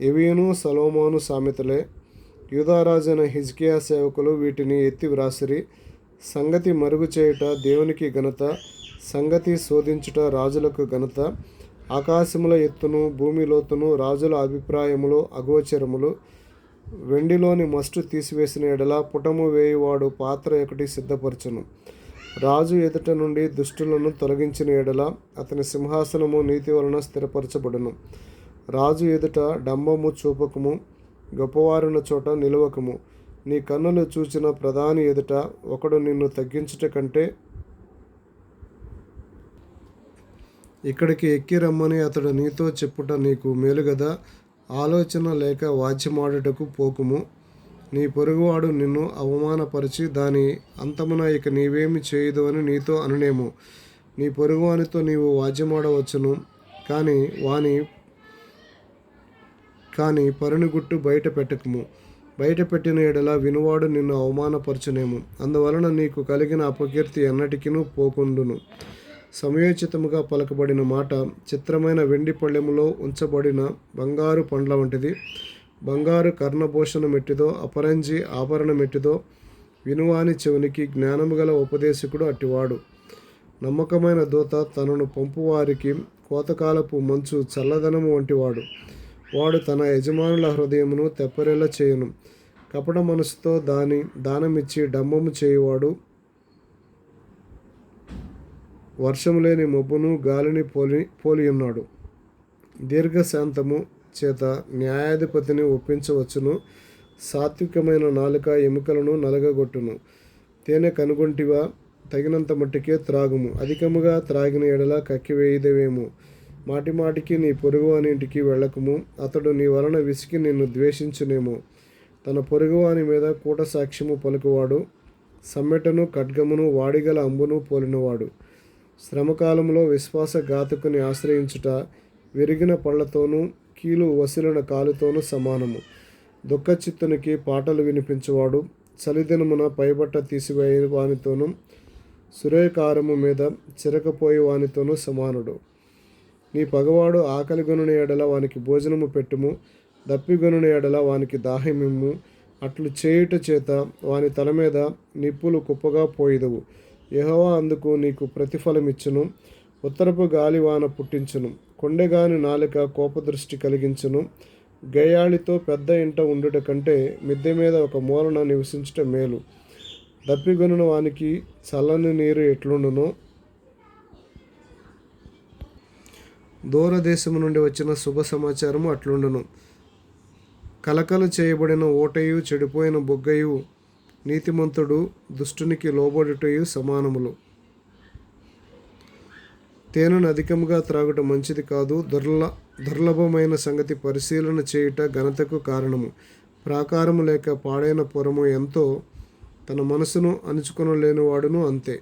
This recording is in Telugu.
ఇవియును సొలొమోను సామెతలే. యూదారాజైన హిజ్కియా సేవకులు వీటిని ఎత్తి వ్రాసిరి. సంగతి మరుగు చేయుట దేవునికి ఘనత, సంగతి శోధించుట రాజులకు ఘనత. ఆకాశముల ఎత్తును భూమి లోతును రాజుల అభిప్రాయములు అగోచరములు. వెండిలోని మస్టు తీసివేసిన ఎడల పుటము వేయువాడు పాత్ర ఒకటి సిద్ధపరచును. రాజు ఎదుట నుండి దుష్టులను తొలగించిన ఎడల అతని సింహాసనము నీతి వలన స్థిరపరచబడును. రాజు ఎదుట డంబము చూపకము, గొప్పవారున్న చోట నిలవకము. నీ కన్నులు చూచిన ప్రధాని ఎదుట ఒకడు నిన్ను తగ్గించుట కంటే ఇక్కడికి ఎక్కి రమ్మని అతడు నీతో చెప్పుట నీకు మేలు గదా. ఆలోచన లేక వాద్యమాడుటకు పోకుము. నీ పొరుగువాడు నిన్ను అవమానపరిచి దాని అంతమున ఇక నీవేమి చేయదు అని నీతో అనునేమో. నీ పొరుగువానితో నీవు వాద్యమాడవచ్చును, కానీ పరుని గుట్టు బయట పెట్టకము. బయట పెట్టిన ఎడల వినువాడు నిన్ను అవమానపరచునేమో. అందువలన నీకు కలిగిన అపకీర్తి ఎన్నటికినూ పోకుండును. సమయోచితముగా పలకబడిన మాట చిత్రమైన వెండి పళ్ళెములో ఉంచబడిన బంగారు పండ్ల వంటిది. బంగారు కర్ణభూషణ మెట్టిదో అపరంజి ఆభరణ మెట్టిదో వినువాని చెవునికి జ్ఞానము గల ఉపదేశకుడు అట్టివాడు. నమ్మకమైన దూత తనను పంపువారికి కోతకాలపు మంచు చల్లదనము వంటివాడు. వాడు తన యజమానుల హృదయమును తెప్పరిల్ల చేయును. కపట మనసుతో దానమిచ్చి డంబము చేయువాడు వర్షము లేని మబ్బును గాలిని పోలియున్నాడు. దీర్ఘశాంతము చేత న్యాయాధిపతిని ఒప్పించవచ్చును. సాత్వికమైన నాలుక ఎముకలను నలగగొట్టును. తేనె కనుగొంటివా, తగినంత మట్టుకే త్రాగుము. అధికముగా త్రాగిన ఎడల కక్కివేయుదవేమో. మాటిమాటికి నీ పొరుగువాని ఇంటికి వెళ్ళకము. అతడు నీ వలన విసికి నిన్ను ద్వేషించునేమో. తన పొరుగువాని మీద కూట సాక్ష్యము పలుకువాడు సమ్మెటను ఖడ్గమును వాడిగల అంబును పోలినవాడు. శ్రమకాలంలో విశ్వాసఘాతకుని ఆశ్రయించుట విరిగిన పళ్లతోనూ కీలు వసిలిన కాలుతోనూ సమానము. దుఃఖచిత్తునికి పాటలు వినిపించువాడు చలిదినమున పైబట్ట తీసివేయ వానితోనూ సూర్యకారము మీద చిరకపోయే వానితోనూ సమానుడు. నీ పగవాడు ఆకలిగొనుని ఎడల వానికి భోజనము పెట్టుము, దప్పిగొనుని ఎడల వానికి దాహమిమ్ము. అట్లు చేయుట చేత వాని తల మీద నిప్పులు కుప్పగా పోయిదవు. యెహోవా అందుకు నీకు ప్రతిఫలమిచ్చును. ఉత్తరపు గాలి వాన పుట్టించును. కొండెగాని నాలుక కోపదృష్టి కలిగించును. గేయాళితో పెద్ద ఇంట ఉండుట కంటే మిద్దె మీద ఒక మూలన నివసించుట మేలు. దప్పిగొనున వానికి చల్లని నీరు ఎట్లుండునో, దూరదేశము నుండి వచ్చిన శుభ సమాచారము అట్లుండును. కలకలు చేయబడిన ఓటయు చెడిపోయిన బొగ్గయు నీతిమంతుడు దుష్టునికి లోబడుటయు సమానములు. తేనెను అధికముగా త్రాగుట మంచిది కాదు. దుర్లభమైన సంగతి పరిశీలన చేయుట ఘనతకు కారణము. ప్రాకారము లేక పాడైన పురము ఎంతో తన మనసును అణుచుకొనలేనివాడును అంతే.